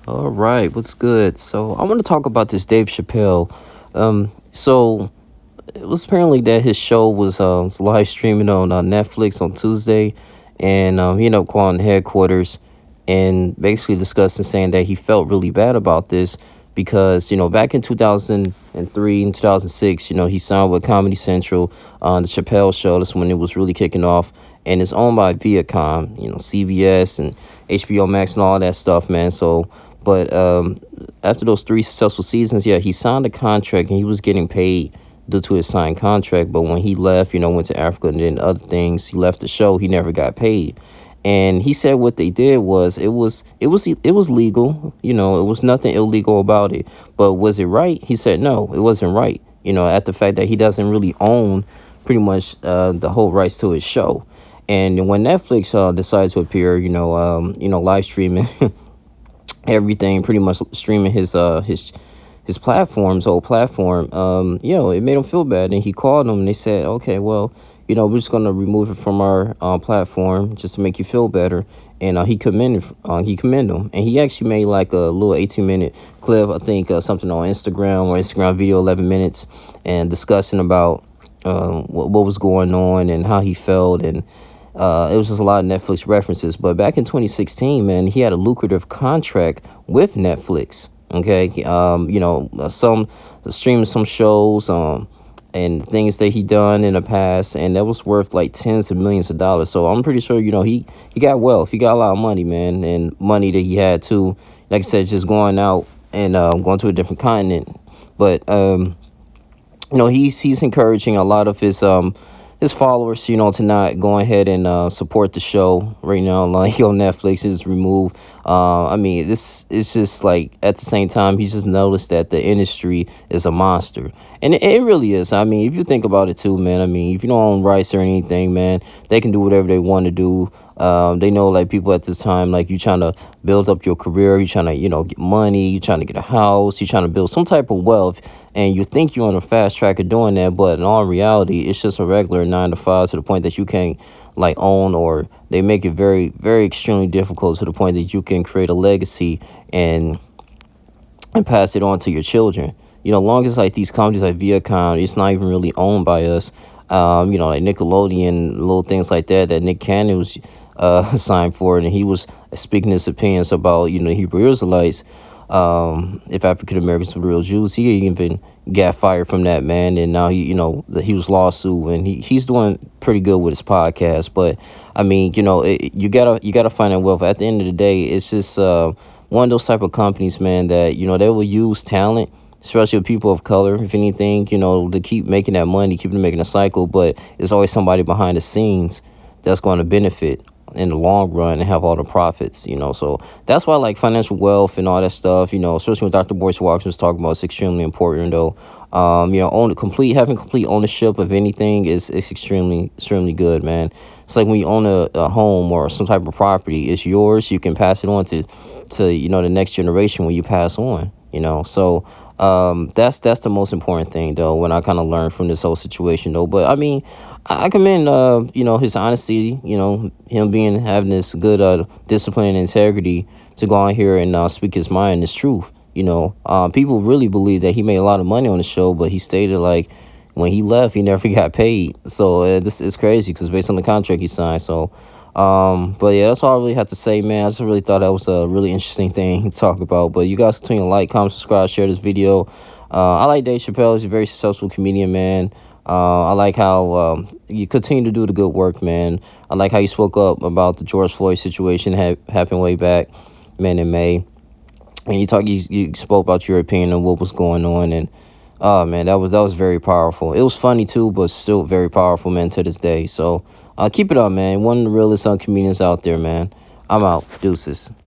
All right, what's good? So I want to talk about this Dave Chappelle. So it was apparently that his show was live streaming on Netflix on Tuesday, and he ended up calling headquarters and basically discussing, saying that he felt really bad about this because back in 2003 and 2006, he signed with Comedy Central on the Chappelle Show. That's when it was really kicking off, and it's owned by Viacom, CBS and HBO Max and all that stuff, man. So but after those three successful seasons, yeah, he signed a contract and he was getting paid due to his signed contract. But when he left, went to Africa and then other things, he left the show. He never got paid. And he said what they did was it was legal. It was nothing illegal about it. But was it right? He said no, it wasn't right. At the fact that he doesn't really own pretty much the whole rights to his show. And when Netflix decides to appear, live streaming everything, pretty much streaming his platform's whole platform, it made him feel bad. And he called them and they said, okay, well, we're just gonna remove it from our platform just to make you feel better. And he commended him, and he actually made like a little 18-minute clip, I think, something on Instagram video, 11 minutes, and discussing about what was going on and how he felt. And it was just a lot of Netflix references. But back in 2016, man, he had a lucrative contract with Netflix. Okay, some streaming some shows, and things that he done in the past, and that was worth like tens of millions of dollars. So I'm pretty sure, he got wealth. He got a lot of money, man, and money that he had to, like I said, just going out and going to a different continent. But he's encouraging a lot of his followers, to not go ahead and support the show right now. Like on Netflix, it's removed. I mean, this is just like, at the same time, he just noticed that the industry is a monster, and it really is. I mean, if you think about it too, man. I mean, if you don't own rights or anything, man, they can do whatever they want to do. They know, like, people at this time, like, you trying to build up your career, you trying to, get money, you trying to get a house, you trying to build some type of wealth, and you think you're on a fast track of doing that, but in all reality, it's just a regular 9 to 5, to the point that you can't, like, own, or they make it very, very extremely difficult to the point that you can create a legacy and pass it on to your children. Long as, like, these companies like Viacom, it's not even really owned by us. Like Nickelodeon, little things like that Nick Cannon was signed for, and he was speaking his opinions about, Hebrew Israelites, if African Americans were real Jews. He even got fired from that, man, and now he was lawsuit, and he's doing pretty good with his podcast. But I mean, you gotta find that wealth. At the end of the day, it's just one of those type of companies, man, that they will use talent, especially with people of color, if anything, to keep making that money, keep making a cycle. But there's always somebody behind the scenes that's going to benefit in the long run and have all the profits. So that's why, like, financial wealth and all that stuff, especially when Dr. Boyce Walker was talking about, it's extremely important, though. Having complete ownership of anything is extremely, extremely good, man. It's like when you own a home or some type of property, it's yours. You can pass it on to the next generation when you pass on. So that's the most important thing, though, when I kind of learned from this whole situation, though. But I mean, I commend his honesty, him having this good discipline and integrity to go on here and speak his mind, his truth. People really believe that he made a lot of money on the show, but he stated, like, when he left, he never got paid. So this is crazy, because based on the contract he signed. So but yeah, that's all I really have to say, man. I just really thought that was a really interesting thing to talk about. But you guys continue to like, comment, subscribe, share this video. I like Dave Chappelle. He's a very successful comedian, man. I like how you continue to do the good work, man. I like how you spoke up about the George Floyd situation happened way back, man, in May. And you spoke about your opinion on what was going on, and man, that was very powerful. It was funny too, but still very powerful, man, to this day. So keep it up, man. One of the realest comedians out there, man. I'm out. Deuces.